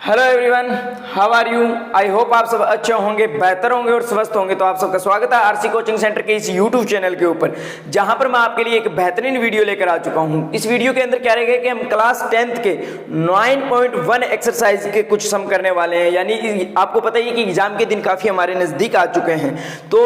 Hello everyone, how are you. I hope आप सब अच्छे होंगे, बेहतर होंगे और स्वस्थ होंगे। तो आप सबका स्वागत है आरसी कोचिंग सेंटर के इस यूट्यूब चैनल के ऊपर, जहां पर मैं आपके लिए एक बेहतरीन वीडियो लेकर आ चुका हूं। इस वीडियो के अंदर क्या रहेगा कि हम क्लास 10th के 9.1 एक्सरसाइज के कुछ सम करने वाले हैं। यानी आपको पता ही है कि एग्जाम के दिन काफी हमारे नजदीक आ चुके हैं, तो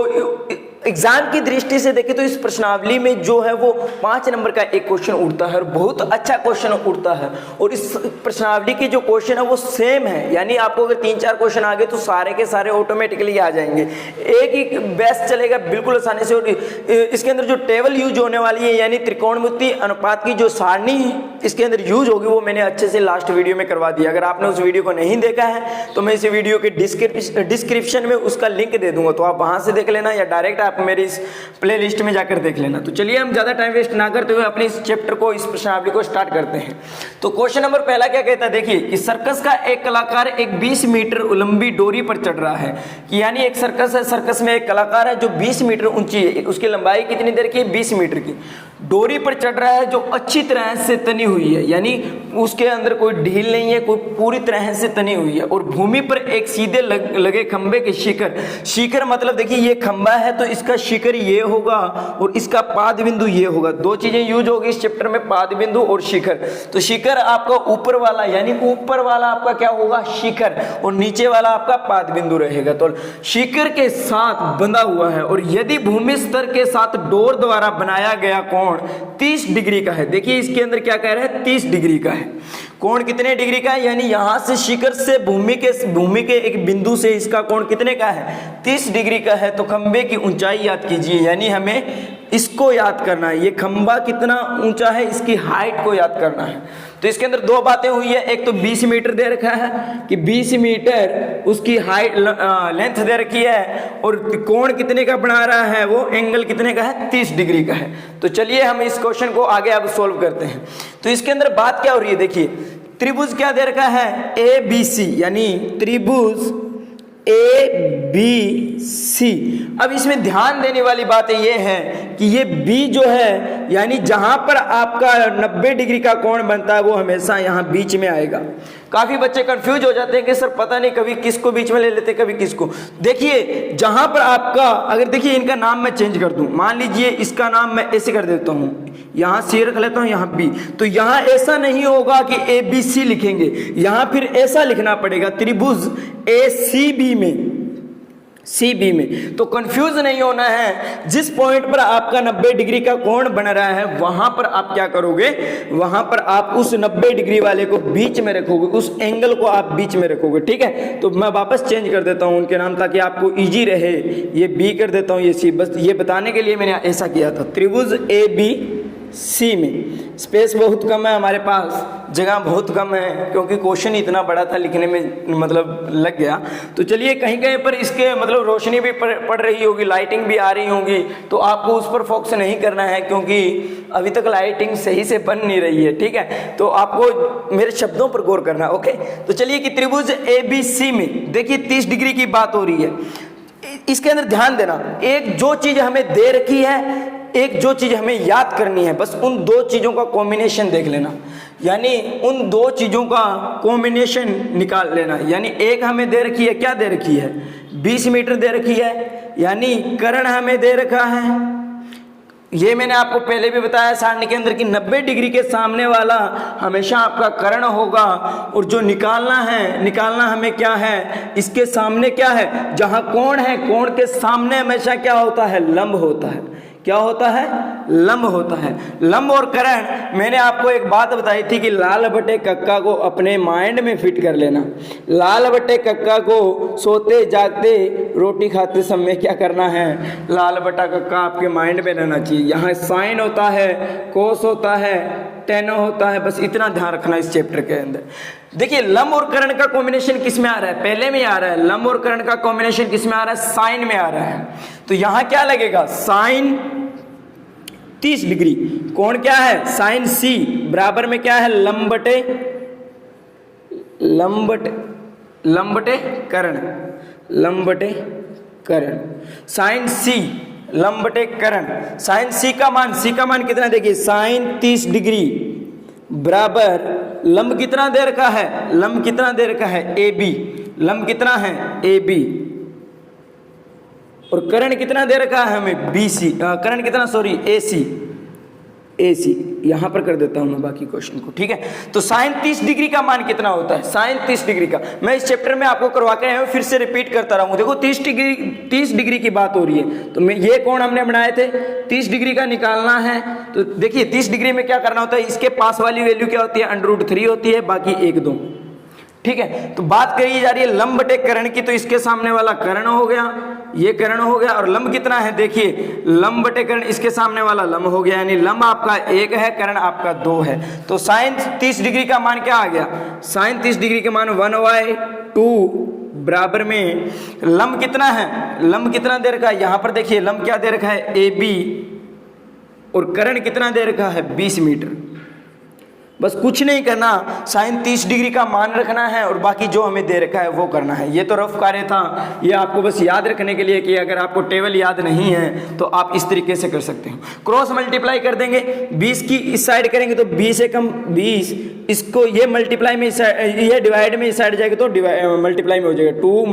एग्जाम की दृष्टि से देखें तो इस प्रश्नावली में जो है वो 5 नंबर का एक क्वेश्चन उठता है और बहुत अच्छा क्वेश्चन उठता है। और इस प्रश्नावली के जो क्वेश्चन है वो सेम है, यानी आपको अगर 3-4 क्वेश्चन आ गए तो सारे के सारे ऑटोमेटिकली आ जाएंगे। एक ही बेस्ट चलेगा बिल्कुल आसानी से। और इसके अंदर जो टेबल यूज होने वाली है, यानी त्रिकोणमितीय अनुपात की जो सारणी इसके अंदर यूज होगी, वो मैंने अच्छे से लास्ट वीडियो में करवा दिया। अगर आपने उस वीडियो को नहीं देखा है तो मैं इस वीडियो के डिस्क्रिप्शन में उसका लिंक दे दूंगा, तो आप वहां से देख लेना या डायरेक्ट आप मेरी इस प्लेलिस्ट में जाकर देख लेना। तो चलिए हम ज्यादा टाइम वेस्ट ना करते हुए अपने इस चैप्टर को, इस प्रश्नावली को स्टार्ट करते हैं। तो क्वेश्चन नंबर पहला क्या कहता है, देखिए कि सर्कस का एक कलाकार एक 20 मीटर लंबी डोरी पर चढ़ रहा है। कि यानी एक सर्कस है, सर्कस में एक कलाकार है जो 20 मीटर ऊंची है, उसकी लंबाई कितनी देर की है, 20 मीटर की, डोरी पर चढ़ रहा है जो अच्छी तरह से तनी हुई है, यानी उसके अंदर कोई ढील नहीं है, कोई पूरी तरह से तनी हुई है। और भूमि पर एक सीधे लगे खंबे के शिखर मतलब देखिए ये खंबा है तो इसका शिखर ये होगा और इसका पाद बिंदु ये होगा। दो चीजें यूज होगी इस चैप्टर में, पाद बिंदु और शिखर। तो शिखर आपका ऊपर वाला, यानी ऊपर वाला आपका क्या होगा, शिखर, और नीचे वाला आपका पाद बिंदु रहेगा। तो शिखर के साथ बंधा हुआ है और यदि भूमि स्तर के साथ डोर द्वारा बनाया गया कोण 30 डिग्री का है। देखिए इसके अंदर क्या कह रहा है, 30 डिग्री का है। कोण कितने डिग्री का है, यानी यहां से शिखर से भूमि के एक बिंदु से इसका कोण कितने का है, 30 डिग्री का है। तो खंबे की ऊंचाई याद कीजिए, यानी हमें इसको याद करना है, ये खंबा कितना ऊंचा है, इसकी हाइट को याद करना है। तो इसके अंदर दो बातें हुई है, एक तो 20 मीटर दे रखा है कि 20 मीटर उसकी हाइट लेंथ दे रखी है, और कोण कितने का बना रहा है, वो एंगल कितने का है, 30 डिग्री का है। तो चलिए हम इस क्वेश्चन को आगे अब सोल्व करते हैं। तो इसके अंदर बात क्या हो रही है, देखिए त्रिभुज क्या दे रखा है, ABC, यानी त्रिभुज ABC। अब इसमें ध्यान देने वाली बात ये है कि ये B जो है, यानी जहां पर आपका 90 डिग्री का कोण बनता है वो हमेशा यहां बीच में आएगा। काफी बच्चे कंफ्यूज हो जाते हैं कि सर पता नहीं, कभी किसको बीच में ले लेते कभी किसको। देखिए जहां पर आपका, अगर देखिए इनका नाम मैं चेंज कर दूं, मान लीजिए इसका नाम मैं ऐसे कर देता हूं, यहां C रख लेता हूं, यहां B। तो यहां ऐसा नहीं होगा कि ABC लिखेंगे, यहां फिर ऐसा लिखना पड़ेगा, त्रिभुज ACB में, CB में। तो कंफ्यूज नहीं होना है, जिस पॉइंट पर आपका 90 डिग्री का कोण बन रहा है वहां पर आप क्या करोगे, वहां पर आप उस 90 डिग्री वाले को बीच में रखोगे, उस एंगल को आप बीच में रखोगे, ठीक है। तो मैं वापस चेंज कर देता हूं उनके नाम ताकि आपको इजी रहे, ये B कर देता हूं, ये C, बस ये बताने के लिए मैंने ऐसा किया था। त्रिभुज ABC में स्पेस बहुत कम है, हमारे पास जगह बहुत कम है क्योंकि क्वेश्चन इतना बड़ा था, लिखने में मतलब लग गया। तो चलिए कहीं कहीं पर इसके मतलब रोशनी भी पड़ रही होगी, लाइटिंग भी आ रही होगी, तो आपको उस पर फोकस नहीं करना है क्योंकि अभी तक लाइटिंग सही से बन नहीं रही है, ठीक है। तो आपको मेरे शब्दों पर गौर करना है, ओके। तो चलिए कि त्रिभुज ABC में देखिए 30 डिग्री की बात हो रही है। इसके अंदर ध्यान देना, एक जो चीज हमें दे रखी है, एक जो चीज हमें याद करनी है, बस उन दो चीजों का कॉम्बिनेशन देख लेना, यानी उन दो चीजों का कॉम्बिनेशन निकाल लेना। यानी एक हमें दे रखी है, क्या दे रखी है, 20 मीटर दे रखी है, यानी कर्ण हमें दे रखा है, ये मैंने आपको पहले भी बताया सारणी के अंदर कि 90 डिग्री के सामने वाला हमेशा आपका कर्ण होगा। और जो निकालना हमें क्या है, इसके सामने क्या है, जहां कोण है, कोण के सामने हमेशा क्या होता है, लंब होता है। क्या होता है, लंब होता है। लंब और कर्ण, मैंने आपको एक बात बताई थी कि लाल बटे कक्का को अपने माइंड में फिट कर लेना। लाल बटे कक्का को सोते जागते रोटी खाते समय क्या करना है, लाल बटा कक्का आपके माइंड में रहना चाहिए। यहाँ साइन होता है, कोस होता है, टेनो होता है, बस इतना ध्यान रखना इस चैप्टर के अंदर। देखिए लंब और कर्ण का कॉम्बिनेशन किस में आ रहा है, पहले में आ रहा है। लंब और कर्ण का कॉम्बिनेशन किस में आ रहा है, साइन में आ रहा है। तो यहां क्या लगेगा, साइन 30 डिग्री, कोण क्या है, साइन C बराबर में क्या है, लंब बटे कर्ण, साइन C लंब बटे कर्ण। साइन C का मान कितना, देखिए साइन 30 डिग्री बराबर लंब कितना दे रखा है, लंब कितना दे रखा है ए बी, लंब कितना है ए बी, और कर्ण कितना दे रखा है हमें बी सी, कर्ण कितना सॉरी ए सी, ए सी यहां पर कर देता हूं मैं बाकी क्वेश्चन को, ठीक है। तो साइन 30 डिग्री का मान कितना होता है, साइन 30 डिग्री का मैं इस चैप्टर में आपको करवा के आया हूं, फिर से रिपीट करता रहूं। देखो 30 डिग्री की बात हो रही है, तो मैं ये कोण हमने बनाए थे 30 डिग्री का निकालना है। तो देखिए 30 डिग्री में क्या करना होता है, इसके पास वाली वैल्यू क्या होती है, √3 होती है, बाकी 1 2, ठीक है। तो बात करी जा रही है लंब बटे कर्ण की, तो इसके सामने वाला कर्ण हो गया, ये कर्ण हो गया, और लंब कितना है देखिए लंब बटे कर्ण, इसके सामने वाला लंब हो गया, यानी लंब आपका 1 है, कर्ण आपका 2 है। तो साइन 30 डिग्री का मान क्या आ गया, साइन 30 डिग्री के मान 1/2 बराबर में लंब कितना है, लंब कितना दे रखा है, यहां पर देखिए लंब क्या दे रखा है ए बी, और कर्ण कितना दे रखा है 20 मीटर। बस कुछ नहीं करना, साइन 30 डिग्री का मान रखना है और बाकी जो हमें दे रखा है वो करना है। ये तो रफ कार्य था, ये आपको बस याद रखने के लिए कि अगर आपको टेबल याद नहीं है तो आप इस तरीके से कर सकते हो। क्रॉस मल्टीप्लाई कर देंगे, 20 की इस साइड करेंगे तो 20 से कम 20, इसको ये मल्टीप्लाई में ये डिवाइड में इस साइड जाएगा तो मल्टीप्लाई में हो जाएगा 2 ×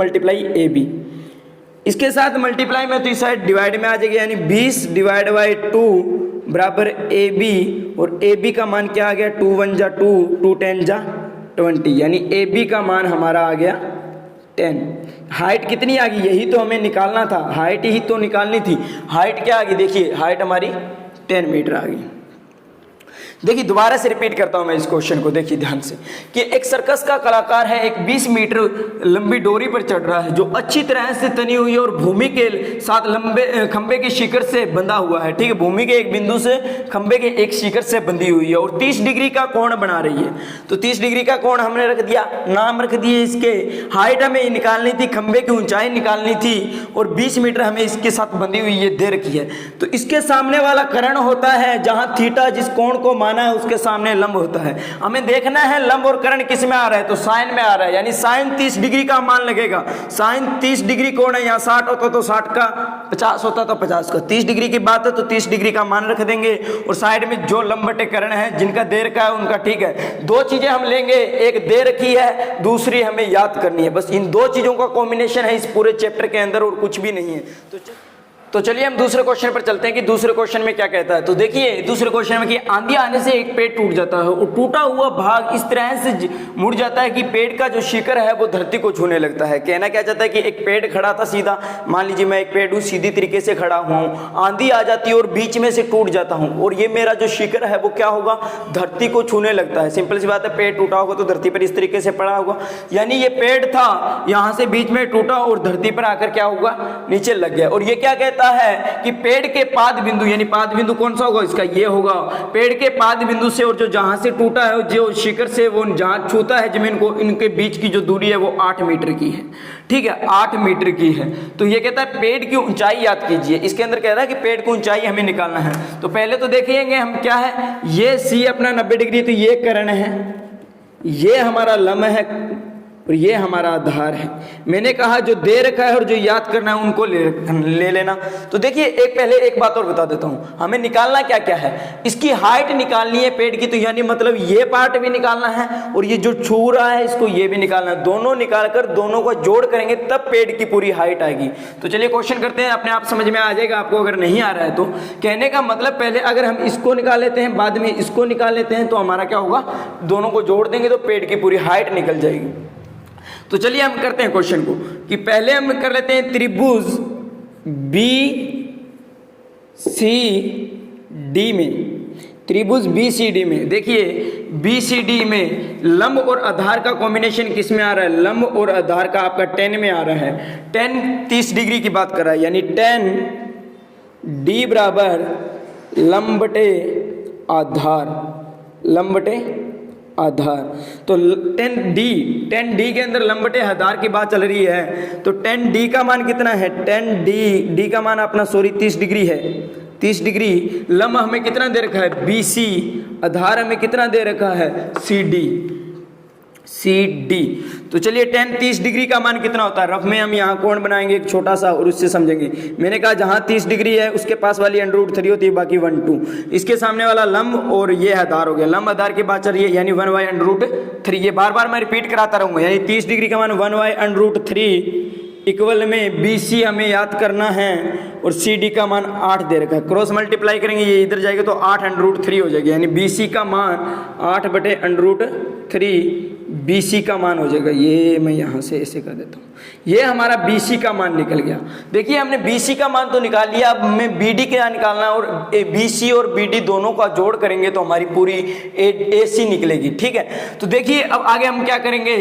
AB, इसके साथ मल्टीप्लाई में तो इस साइड डिवाइड में आ जाएगा, यानी 20 / 2 बराबर AB, और AB का मान क्या आ गया 2 1 जा 2, 2 10 जा 20, यानी AB का मान हमारा आ गया 10। हाइट कितनी आ गई, यही तो हमें निकालना था, हाइट ही तो निकालनी थी। हाइट क्या आ गई, देखिए हाइट हमारी 10 मीटर आ गई। देखिए दोबारा से रिपीट करता हूं मैं इस क्वेश्चन को, देखिए ध्यान से कि एक सर्कस का कलाकार है, एक 20 मीटर लंबी डोरी पर चढ़ रहा है जो अच्छी तरह से तनी हुई है और भूमि के साथ लंबे खंबे के शिखर से बंधा हुआ है, ठीक है। भूमि के एक बिंदु से खंबे के एक शिखर से बंधी हुई है और 30 डिग्री का कोण बना रही है। तो 30 डिग्री का कोण हमने रख दिया, नाम रख दिए इसके, हाइट हमें निकालनी थी, खंबे की ऊंचाई निकालनी थी, और 20 मीटर हमें इसके साथ बंधी हुई ये दे रखी है। तो इसके सामने वाला कर्ण होता है, जहां थीटा जिस कोण को माना है उसके सामने लंब होता है। हमें देखना है लंब और कर्ण किस में आ रहा है, तो साइन में आ रहा है, यानी साइन 30 डिग्री का मान लगेगा। साइन 30 डिग्री कोण है, यहाँ 60 होता तो 60 का, 50 होता तो 50 का, 30 डिग्री की बात है तो 30 डिग्री का मान रख देंगे, और साइड में जो लंब बटे कर्ण है जिनका दे रखा है उनका, ठीक है। दो चीजें हम लेंगे, एक दे रखी है, दूसरी हमें याद करनी है, बस इन दो चीजों का कॉम्बिनेशन है इस पूरे चैप्टर के अंदर, और कुछ भी नहीं है। तो चलिए हम दूसरे क्वेश्चन पर चलते हैं कि दूसरे क्वेश्चन में क्या कहता है। तो देखिए दूसरे क्वेश्चन में कि आंधी आने से एक पेड़ टूट जाता है और टूटा हुआ भाग इस तरह से मुड़ जाता है कि पेड़ का जो शिखर है वो धरती को छूने लगता है। कहना क्या चाहता है कि एक पेड़ खड़ा था सीधा, मान लीजिए मैं एक पेड़ हूँ, सीधी तरीके से खड़ा हुआ हूँ, आंधी आ जाती है और बीच में से टूट जाता हूँ, और ये मेरा जो शिखर है वो क्या होगा, धरती को छूने लगता है। सिंपल सी बात है, पेड़ टूटा होगा तो धरती पर इस तरीके से पड़ा होगा, यानी ये पेड़ था, यहाँ से बीच में टूटा और धरती पर आकर क्या होगा, नीचे लग गया। और ये क्या कहता है कि पेड़ के पाद बिंदु, यानी पाद बिंदु कौन सा होगा, इसका ये होगा, पेड़ के पाद बिंदु से और जो जहां से टूटा है, जो शिखर से वो जहां छूता है जमीन को, इनके बीच की जो दूरी है वो 8 मीटर की है, ठीक है, 8 मीटर की है। तो ये कहता है पेड़ की ऊंचाई याद कीजिए, इसके अंदर कह रहा है कि पेड़ की ऊंचाई हमें निकालना है। तो पहले तो देखेंगे हम क्या है, ये सी अपना 90 डिग्री, तो ये कर्ण है, ये हमारा लंब है और ये हमारा आधार है। मैंने कहा जो दे रखा है और जो याद करना है उनको ले लेना। तो देखिए पहले एक बात और बता देता हूं, हमें निकालना क्या क्या है, इसकी हाइट निकालनी है पेड़ की, तो यानी मतलब ये पार्ट भी निकालना है और ये जो छू रहा है इसको ये भी निकालना है। दोनों निकालकर दोनों को जोड़ करेंगे तब पेड़ की पूरी हाइट आएगी। तो चलिए क्वेश्चन करते हैं, अपने आप समझ में आ जाएगा आपको, अगर नहीं आ रहा है तो। कहने का मतलब पहले अगर हम इसको निकाल लेते हैं, बाद में इसको निकाल लेते हैं, तो हमारा क्या होगा, दोनों को जोड़ देंगे तो पेड़ की पूरी हाइट निकल जाएगी। तो चलिए हम करते हैं क्वेश्चन को कि पहले हम कर लेते हैं त्रिभुज BCD में, त्रिभुज BCD में देखिए BCD में लंब और आधार का कॉम्बिनेशन किस में आ रहा है, लंब और आधार का आपका 10 में आ रहा है। 10 30 डिग्री की बात कर रहा है, यानी 10D बराबर लंब बटे आधार, लंब बटे आधार। तो 10D के अंदर लंब बटे आधार की बात चल रही है, तो 10D का मान कितना है, 10D का मान अपना 30 डिग्री है, 30 डिग्री। लंब हमें कितना दे रखा है BC, आधार हमें कितना दे रखा है CD। C D. तो चलिए tan 30 डिग्री का मान कितना होता है, रफ में हम यहाँ कोण बनाएंगे एक छोटा सा और उससे समझेंगे। मैंने कहा जहाँ 30 डिग्री है उसके पास वाली √3 होती है, बाकी 1 2, इसके सामने वाला लंब और ये आधार हो गया, लंब आधार के बाद चलिए यानी 1/√3, ये बार बार मैं रिपीट कराता रहूँगा, यानी 30 डिग्री का मान 1/√3 इक्वल में BC हमें याद करना है और CD का मान 8 दे रखा है। क्रॉस मल्टीप्लाई करेंगे ये इधर जाएगा तो 8√3 हो जाएगा, यानी BC का मान 8/√3 BC का मान हो जाएगा। ये मैं यहाँ से ऐसे कर देता हूँ, ये हमारा BC का मान निकल गया। देखिए हमने BC का मान तो निकाल लिया, अब हमें BD क्या निकालना है, और BC और BD दोनों का जोड़ करेंगे तो हमारी पूरी AC निकलेगी। ठीक है, तो देखिए अब आगे हम क्या करेंगे,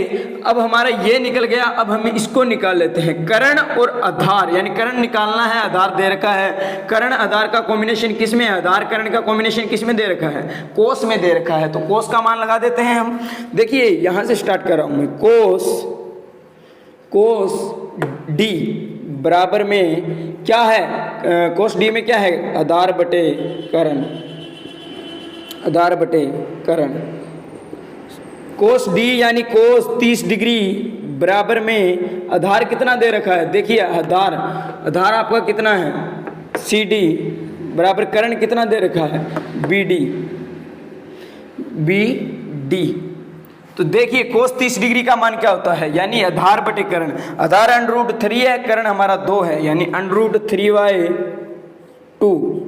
अब हमारा ये निकल गया, अब हम इसको निकाल लेते हैं। कर्ण और आधार, यानी कर्ण निकालना है, आधार दे रखा है, कर्ण आधार का कॉम्बिनेशन किस में है, आधार कर्ण का कॉम्बिनेशन किस में दे रखा है, कोस में दे रखा है, तो कोस का मान लगा देते हैं हम। देखिए यहां से स्टार्ट कर रहा हूं मैं, कोस डी बराबर में क्या है, कोस डी में क्या है, आधार बटे कर्ण, आधार बटे कर्ण। कोस डी यानी कोस 30 डिग्री बराबर में आधार कितना दे रखा है, देखिए आधार आपका कितना है CD बराबर कर्ण कितना दे रखा है BD। तो देखिए कोस 30 डिग्री का मान क्या होता है, यानी आधार बटे कर्ण, आधार √3 है, कर्ण हमारा 2 है, यानी √3/2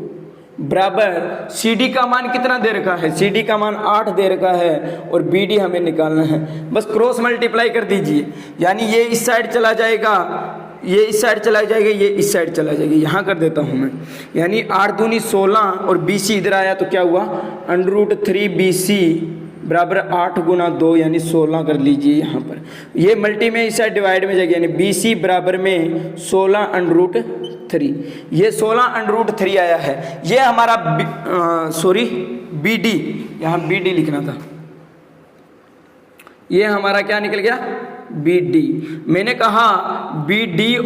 बराबर CD का मान कितना दे रखा है, CD का मान 8 दे रखा है और BD हमें निकालना है। बस क्रॉस मल्टीप्लाई कर दीजिए, यानी ये इस साइड चला जाएगा, ये इस साइड चला जाएगा, ये इस साइड चला जाएगा, यहाँ कर देता हूँ मैं, यानी 8 दूनी 16 और BC इधर आया तो क्या हुआ, √3 BC बराबर 8 गुना 2 यानी 16 कर लीजिए यहाँ पर, ये मल्टी में इस साइड डिवाइड में जाएगा, यानी BC बराबर में 16√3, ये 16√3 आया है। ये हमारा BD, यहाँ BD लिखना था, ये हमारा क्या निकल गया BD। मैंने कहा BD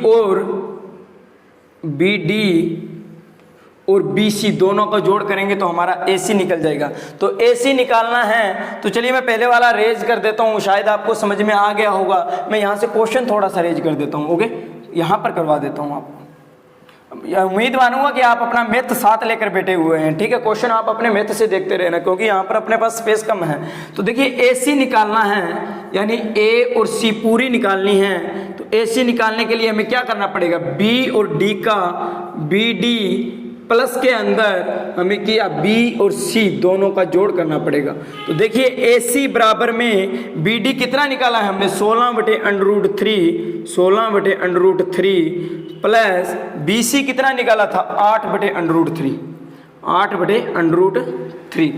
और BC दोनों का जोड़ करेंगे तो हमारा AC निकल जाएगा। तो AC निकालना है तो चलिए मैं पहले वाला रेज कर देता हूँ, शायद आपको समझ में आ गया होगा। मैं यहाँ से क्वेश्चन थोड़ा सा रेज कर देता हूँ, ओके, यहाँ पर करवा देता हूँ आपको। उम्मीद मानूंगा कि आप अपना मैथ साथ लेकर बैठे हुए हैं, ठीक है, क्वेश्चन आप अपने मैथ से देखते रहना क्योंकि यहाँ पर अपने पास स्पेस कम है। तो देखिए AC निकालना है, यानी A और C पूरी निकालनी है, तो AC निकालने के लिए हमें क्या करना पड़ेगा, B और D का BD प्लस के अंदर हमें किया B और C दोनों का जोड़ करना पड़ेगा। तो देखिए AC बराबर में BD कितना निकाला है हमने, 16/√3 प्लस BC कितना निकाला था, 8/√3।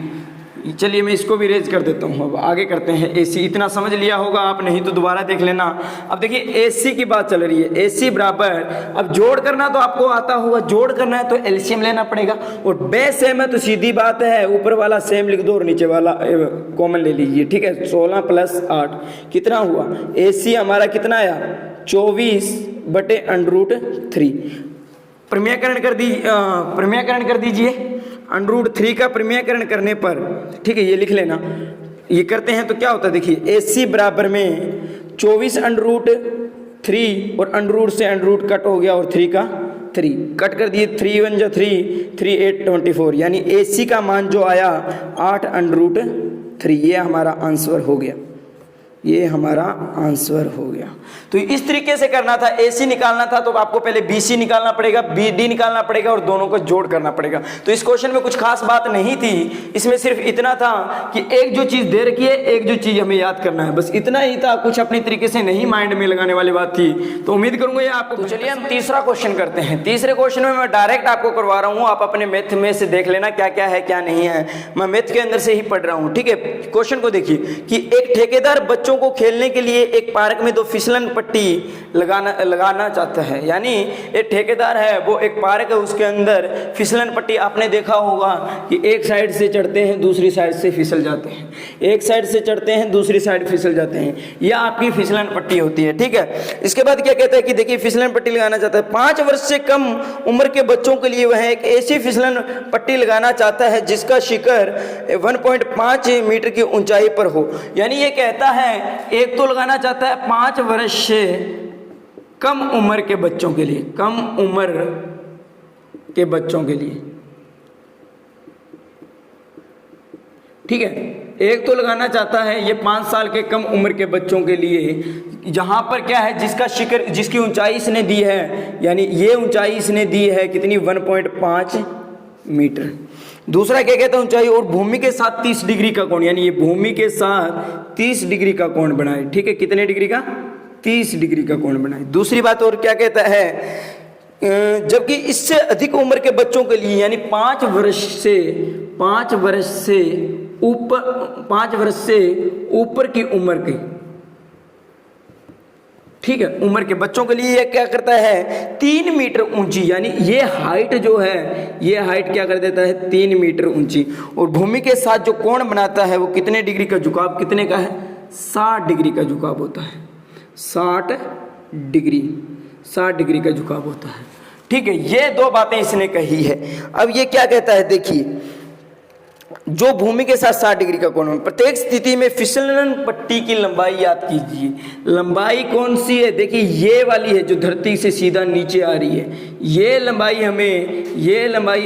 चलिए मैं इसको भी रेज कर देता हूँ। अब आगे करते हैं AC, इतना समझ लिया होगा आप, नहीं तो दोबारा देख लेना। अब देखिए AC की बात चल रही है, AC बराबर, अब जोड़ करना तो आपको आता होगा, जोड़ करना है तो LCM लेना पड़ेगा, और बेस सेम है तो सीधी बात है ऊपर वाला सेम लिख दो और नीचे वाला कॉमन ले लीजिए, ठीक है। 16 + 8 कितना हुआ, AC हमारा कितना आया, 24/√3। प्रमेयकरण कर दीजिए, √3 का प्रमेयकरण करने पर, ठीक है, ये लिख लेना, ये करते हैं तो क्या होता है, देखिए AC बराबर में 24/√3 और √ से √ कट हो गया और 3 का 3 कट कर दिए, 3 1 जा 3 8 24, यानी AC का मान जो आया 8/√3। ये हमारा आंसर हो गया, ये हमारा आंसर हो गया। तो इस तरीके से करना था, AC निकालना था तो आपको पहले BC निकालना पड़ेगा, BD निकालना पड़ेगा और दोनों को जोड़ करना पड़ेगा। तो इस क्वेश्चन में कुछ खास बात नहीं थी, इसमें सिर्फ इतना था कि एक जो चीज़ दे रखी है, एक जो चीज़ हमें याद करना है, बस इतना ही था, कुछ अपनी तरीके से नहीं माइंड में लगाने वाली बात थी। तो उम्मीद करूंगा ये आपको। तो चलिए हम तीसरा क्वेश्चन करते हैं। तीसरे क्वेश्चन में मैं डायरेक्ट आपको करवा रहा हूँ, आप अपने मैथ में से देख लेना क्या क्या है क्या नहीं है, मैं मैथ के अंदर से ही पढ़ रहा हूँ, ठीक है। क्वेश्चन को देखिए कि एक ठेकेदार बच्चों को खेलने के लिए एक पार्क में 2 फिसलन पट्टी लगाना चाहता है। यानी एक ठेकेदार है, वो एक पार्क है, उसके अंदर फिसलन पट्टी, आपने देखा होगा कि एक साइड से चढ़ते हैं दूसरी साइड से फिसल जाते हैं, एक साइड से चढ़ते हैं दूसरी साइड फिसल जाते हैं, यह आपकी फिसलन पट्टी होती है, ठीक है। इसके बाद क्या कहता है कि देखिए फिसलन पट्टी लगाना चाहता है, 5 वर्ष से कम उम्र के बच्चों के लिए वह एक ऐसी फिसलन पट्टी लगाना चाहता है जिसका शिखर 1.5 मीटर की ऊंचाई पर हो। यानी ये कहता है एक तो लगाना चाहता है 5 वर्ष से कम उम्र के बच्चों के लिए, कम उम्र के बच्चों के लिए, ठीक है। एक तो लगाना चाहता है ये 5 साल के कम उम्र के बच्चों के लिए, जहां पर क्या है जिसका शिखर, जिसकी ऊंचाई इसने दी है, यानी ये ऊंचाई इसने दी है कितनी, 1.5 मीटर। दूसरा क्या कहता है, ऊंचाई और भूमि के साथ 30 डिग्री का कोण, यानी ये भूमि के साथ 30 डिग्री का कोण बनाए, ठीक है। कितने डिग्री का, 30 डिग्री का कोण बनाए। दूसरी बात और क्या कहता है, जबकि इससे अधिक उम्र के बच्चों के लिए, यानी 5 वर्ष से ऊपर की उम्र के, ठीक है, उम्र के बच्चों के लिए ये क्या करता है, 3 मीटर ऊंची, यानी ये हाइट जो है, ये हाइट क्या कर देता है, 3 मीटर ऊंची। और भूमि के साथ जो कोण बनाता है वो कितने डिग्री का झुकाव, कितने का है, 60 डिग्री का झुकाव होता है, 60 डिग्री का झुकाव होता है, ठीक है। ये 2 बातें इसने कही है। अब ये क्या कहता है, देखिए, जो भूमि के साथ 60 डिग्री का कोण, प्रत्येक स्थिति में फिसलन पट्टी की लंबाई याद कीजिए। लंबाई कौन सी है, देखिए ये वाली है जो धरती से सीधा नीचे आ रही है, ये लंबाई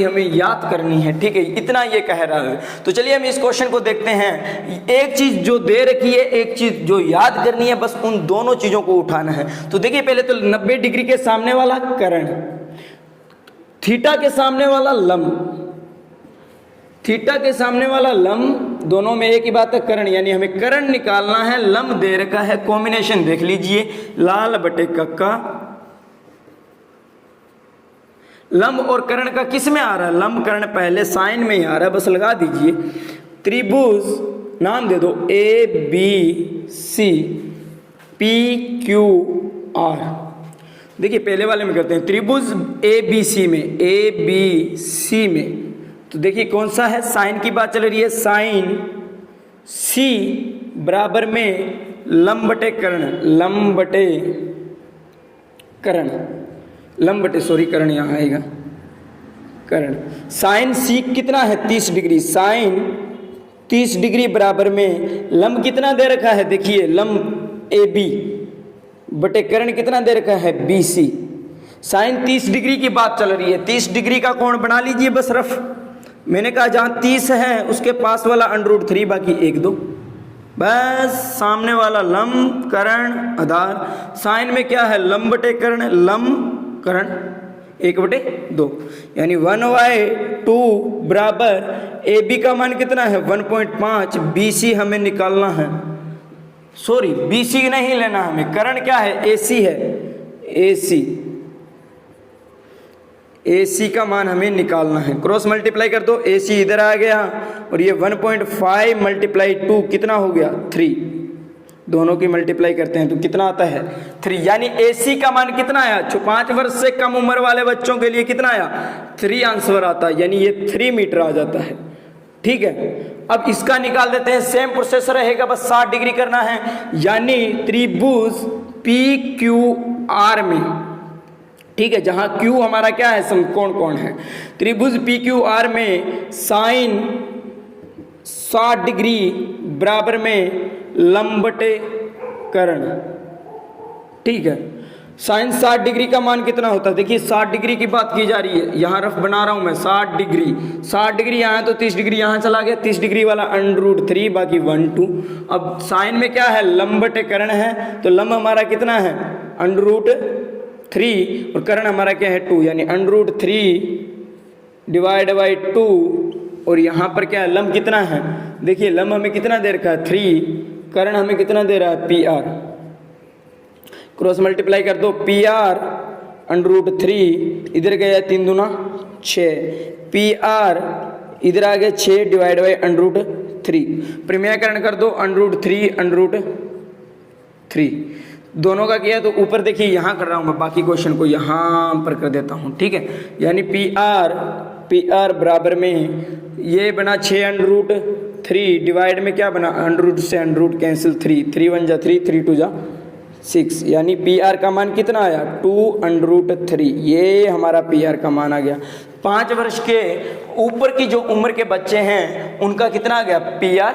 हमें याद करनी है, ठीक है। इतना ये कह रहा है। तो चलिए हम इस क्वेश्चन को देखते हैं। एक चीज जो दे रखी है, एक चीज जो याद करनी है, बस उन दोनों चीजों को उठाना है। तो देखिए पहले तो 90 डिग्री के सामने वाला कर्ण, थीटा के सामने वाला लंब, थीटा के सामने वाला लंब, दोनों में एक ही बात है, कर्ण, यानी हमें कर्ण निकालना है। लंब दे रखा है, कॉम्बिनेशन देख लीजिए, लाल बटे कक्का। लंब और कर्ण का किस में आ रहा है, लंब कर्ण पहले साइन में ही आ रहा है, बस लगा दीजिए। त्रिभुज नाम दे दो ABC PQR। देखिए पहले वाले में करते हैं, त्रिभुज ABC में, तो देखिए कौन सा है, साइन की बात चल रही है, साइन C बराबर में लंब बटे कर्ण, कर्ण यहाँ आएगा, कर्ण। साइन C कितना है, 30 डिग्री, साइन 30 डिग्री बराबर में लंब कितना दे रखा है, देखिए लंब AB बटे कर्ण कितना दे रखा है, BC। साइन 30 डिग्री की बात चल रही है, 30 डिग्री का कोण बना लीजिए बस रफ। मैंने कहा जहाँ 30 है उसके पास वाला √3, बाकी 1 2, बस सामने वाला लंब कर्ण आधार। साइन में क्या है, लंब बटे कर्ण, लंब कर्ण 1/2, यानी 1/2 बराबर AB का मान कितना है, 1.5। BC हमें निकालना है, सॉरी BC नहीं लेना हमें, कर्ण क्या है, AC है, AC का मान हमें निकालना है। क्रॉस मल्टीप्लाई कर दो, AC इधर आ गया और ये 1.5 × 2 कितना हो गया, 3। दोनों की मल्टीप्लाई करते हैं तो कितना आता है, 3। यानी AC का मान कितना आया, 5 वर्ष से कम उम्र वाले बच्चों के लिए कितना आया, 3 आंसर आता है, यानी ये 3 मीटर आ जाता है, ठीक है। अब इसका निकाल देते हैं, सेम प्रोसेस रहेगा, बस 60 डिग्री करना है। यानी त्रिभुज PQR में, ठीक है, जहां Q हमारा क्या है, समकोण कोण है, त्रिभुज PQR में साइन 60 डिग्री बराबर में लंब बटे कर्ण, ठीक है। साइन 60 डिग्री का मान कितना होता है, देखिए 60 डिग्री की बात की जा रही है, यहाँ रफ बना रहा हूं मैं, 60 डिग्री यहाँ तो 30 डिग्री यहाँ चला गया, 30 डिग्री वाला √3 बाकी 1 2। अब साइन में क्या है, लंब बटे कर्ण है, तो लंब हमारा कितना है, √3 और कर्ण हमारा क्या है, 2, यानी √3 डिवाइड बाई 2। और यहाँ पर क्या है, लंब कितना है, देखिए लंब हमें कितना दे रखा है, 3, कर्ण हमें कितना दे रहा है, PR। क्रॉस मल्टीप्लाई कर दो, PR √3 इधर गया 3 दूना 6, PR इधर आ गया 6 डिवाइड बाई √3। प्रमेयकरण कर दो, √3 दोनों का किया तो ऊपर देखिए यहाँ कर रहा हूँ मैं, बाकी क्वेश्चन को यहाँ पर कर देता हूँ, ठीक है। यानी PR बराबर में ये बना 6 √3 डिवाइड में क्या बना, √ से √ कैंसिल, 3 1 जा 3, 3 2 जा 6, यानी PR का मान कितना आया, 2 √3। ये हमारा PR का मान आ गया। 5 वर्ष के ऊपर की जो उम्र के बच्चे हैं उनका कितना आ गया, PR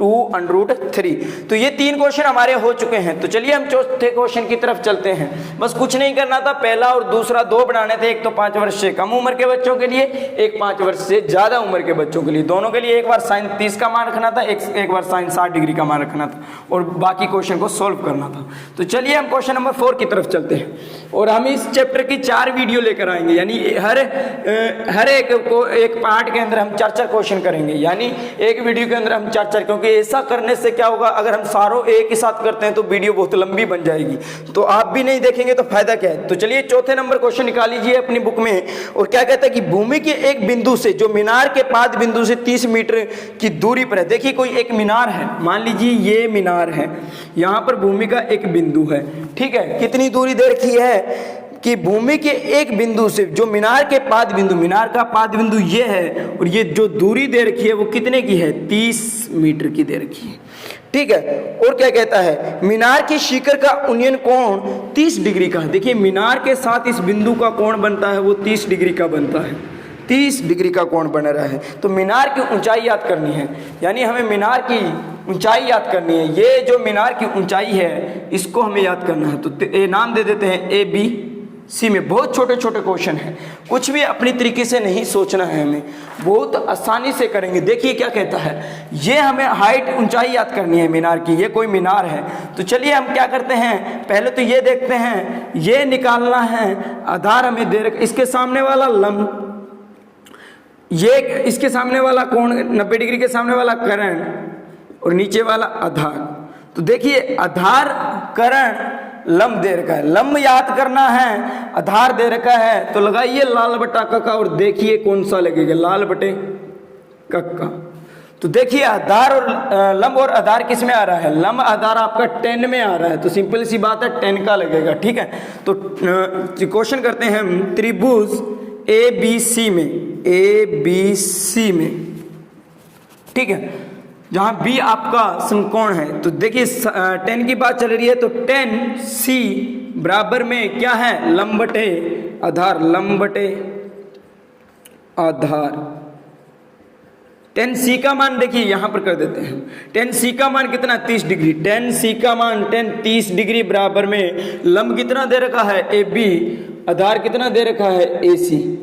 2√3। तो ये 3 क्वेश्चन हमारे हो चुके हैं। तो चलिए हम चौथे क्वेश्चन की तरफ चलते हैं। बस कुछ नहीं करना था, पहला और दूसरा 2 बनाने थे, एक तो 5 वर्ष से कम उम्र के बच्चों के लिए, एक 5 वर्ष से ज़्यादा उम्र के बच्चों के लिए। दोनों के लिए एक बार साइन 30 का मान रखना था, एक बार साइन 60 डिग्री का मान रखना था और बाकी क्वेश्चन को सोल्व करना था। तो चलिए हम क्वेश्चन नंबर 4 की तरफ चलते हैं और हम इस चैप्टर की 4 वीडियो लेकर आएंगे, यानी हर एक पार्ट के अंदर हम 4 क्वेश्चन करेंगे, यानी एक वीडियो के अंदर हम 4, क्योंकि ऐसा करने से क्या होगा, अगर हम सारों एक ही साथ करते हैं तो वीडियो बहुत लंबी बन जाएगी, तो आप भी नहीं देखेंगे तो फायदा क्या है। तो चलिए चौथे नंबर क्वेश्चन निकाल लीजिए अपनी बुक में। और क्या कहता है कि भूमि के एक बिंदु से, जो मीनार के पाद बिंदु से 30 मीटर की दूरी पर है। देखिए कोई एक मीनार है, मान लीजिए ये मीनार है, यहाँ पर भूमि का एक बिंदु है, ठीक है। कितनी दूरी दे रखी है कि भूमि के एक बिंदु से, जो मीनार के पाद बिंदु, मीनार का पाद बिंदु ये है, और ये जो दूरी दे रखी है वो कितने की है, 30 मीटर की दे रखी है, ठीक है। और क्या कहता है, मीनार की शिखर का उन्नयन कोण 30 डिग्री का है। देखिए मीनार के साथ इस बिंदु का कोण बनता है वो 30 डिग्री का बनता है, 30 डिग्री का कोण बन रहा है। तो मीनार की ऊंचाई याद करनी है, यानी हमें मीनार की ऊंचाई याद करनी है। ये जो मीनार की ऊंचाई है इसको हमें याद करना है। तो नाम दे देते हैं ABC में। बहुत छोटे छोटे क्वेश्चन हैं, कुछ भी अपनी तरीके से नहीं सोचना है, हमें बहुत आसानी से करेंगे। देखिए क्या कहता है, ये हमें हाइट ऊंचाई याद करनी है मीनार की, ये कोई मीनार है। तो चलिए हम क्या करते हैं, पहले तो ये देखते हैं, ये निकालना है आधार हमें दे रखा, इसके सामने वाला लंब, ये इसके सामने वाला कोण 90 डिग्री के सामने वाला कर्ण और नीचे वाला आधार। तो देखिए आधार कर्ण लंब दे रखा है, लंब याद करना है, आधार दे रखा है, तो लगाइए लाल बटा कक्का और देखिए कौन सा लगेगा, लाल बटे कक्का। तो देखिए आधार और लंब और आधार किस में आ रहा है, लंब आधार आपका 10 में आ रहा है, तो सिंपल सी बात है 10 का लगेगा, ठीक है। तो क्वेश्चन करते हैं हम त्रिभुज ABC में, ठीक है, जहां B आपका समकोण है। तो देखिए 10 की बात चल रही है, तो 10C बराबर में क्या है, लंब बटे आधार, लंब बटे आधार। 10C का मान देखिए यहां पर कर देते हैं, 10C का मान कितना, 30 डिग्री, 10C का मान 30 डिग्री बराबर में लंब कितना दे रखा है AB, आधार कितना दे रखा है AC।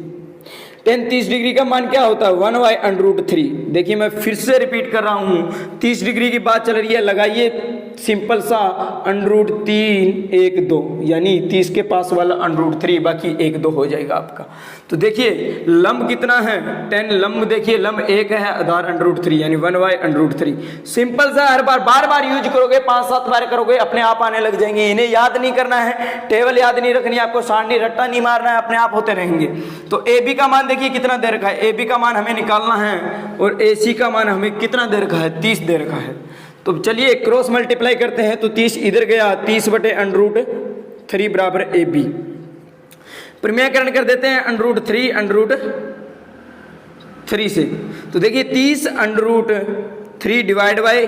30 डिग्री का मान क्या होता है, 1/√3। देखिए मैं फिर से रिपीट कर रहा हूँ, 30 डिग्री की बात चल रही है, लगाइए सिंपल सा √3 1 2, यानी 30 के पास वाला √3, बाकी 1 2 हो जाएगा आपका। तो देखिए लंब कितना है 10, लंब देखिए लंब 1 है, आधार √3 यानी 1/√3। सिंपल सा, हर बार बार यूज करोगे, 5-7 बार करोगे, अपने आप आने लग जाएंगे। इन्हें याद नहीं करना है, टेबल याद नहीं रखनी है आपको, सारणी रट्टा नहीं मारना है, अपने आप होते रहेंगे। तो AB का मान देखिए कितना दे रखा है, AB का मान हमें निकालना है, और AC का मान हमें कितना दे रखा है, 30 दे रखा है। तो चलिए क्रॉस मल्टीप्लाई करते हैं, तो 30 इधर गया, 30 बटे √3 बराबर AB। प्रमेयकरण कर देते हैं √3 से। तो देखिए 30 √3 डिवाइड बाई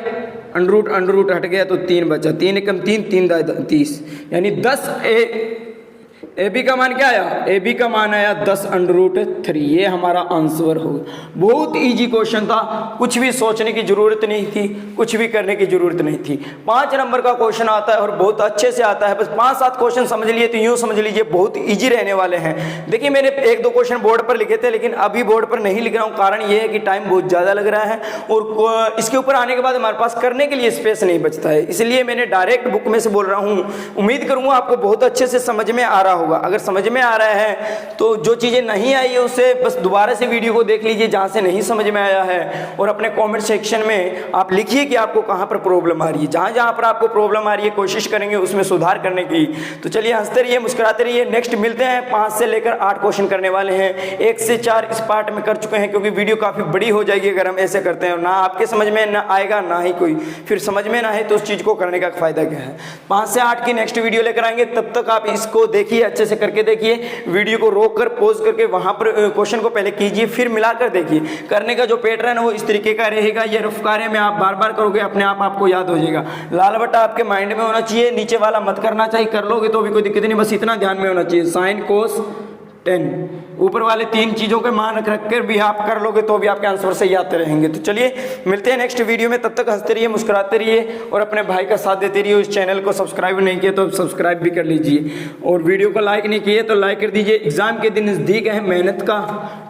√ हट गया, तो 3 बचा, 3 एकम 3 3 30, यानी 10 AB का मान क्या आया, AB का मान आया 10 √3। ये हमारा आंसर होगा। बहुत इजी क्वेश्चन था, कुछ भी सोचने की जरूरत नहीं थी, कुछ भी करने की जरूरत नहीं थी। 5 नंबर का क्वेश्चन आता है और बहुत अच्छे से आता है। बस 5-7 क्वेश्चन समझ लिए तो यूँ समझ लीजिए बहुत इजी रहने वाले हैं। देखिए मैंने 1-2 क्वेश्चन बोर्ड पर लिखे थे, लेकिन अभी बोर्ड पर नहीं लिख रहा हूँ, कारण ये है कि टाइम बहुत ज़्यादा लग रहा है और इसके ऊपर आने के बाद हमारे पास करने के लिए स्पेस नहीं बचता है, इसलिए मैंने डायरेक्ट बुक में से बोल रहा हूँ। उम्मीद करूँगा आपको बहुत अच्छे से समझ में आ रहा होगा। अगर समझ में आ रहा है तो जो चीज़ें नहीं आई है उससे बस दोबारा से वीडियो को देख लीजिए जहाँ से नहीं समझ में आया है, और अपने कमेंट सेक्शन में आप लिखिए कि आपको कहाँ पर प्रॉब्लम आ रही है। जहाँ जहाँ पर आपको प्रॉब्लम आ रही है कोशिश करेंगे उसमें सुधार करने की। तो चलिए हंसते रहिए, मुस्कुराते रहिए। नेक्स्ट मिलते हैं, 5 से लेकर 8 क्वेश्चन करने वाले हैं। 1 से 4 इस पार्ट में कर चुके हैं, क्योंकि वीडियो काफ़ी बड़ी हो जाएगी अगर हम ऐसे करते हैं। ना आपके समझ में ना आएगा, ना ही कोई फिर समझ में ना है तो उस चीज़ को करने का फ़ायदा क्या है। 5 से 8 की नेक्स्ट वीडियो लेकर आएंगे, तब तक आप इसको देखिए, अच्छे से करके देखिए, वीडियो को रोक कर पॉज करके वहां पर क्वेश्चन को पहले कीजिए, फिर मिलाकर देखिए। करने का जो पैटर्न है वो इस तरीके का रहेगा। ये रफ कार्य में आप बार बार करोगे, अपने आप आपको याद हो जाएगा। लाल बट्टा आपके माइंड में होना चाहिए, नीचे वाला मत करना चाहिए, कर लोगे तो भी कोई दिक्कत नहीं, बस इतना ध्यान में होना चाहिए। Sine cos 10। ऊपर वाले 3 चीज़ों के मान रख कर भी आप कर लोगे तो भी आपके आंसर सही आते रहेंगे। तो चलिए मिलते हैं नेक्स्ट वीडियो में, तब तक हंसते रहिए, मुस्कुराते रहिए और अपने भाई का साथ देते रहिए। उस चैनल को सब्सक्राइब नहीं किया तो सब्सक्राइब भी कर लीजिए और वीडियो को लाइक नहीं किए तो लाइक कर दीजिए। एग्ज़ाम के दिन नज़दीक है, मेहनत का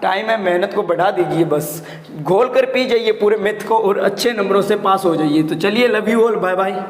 टाइम है, मेहनत को बढ़ा दीजिए, बस घोल कर पी जाइए पूरे मैथ को और अच्छे नंबरों से पास हो जाइए। तो चलिए, love you all, bye bye.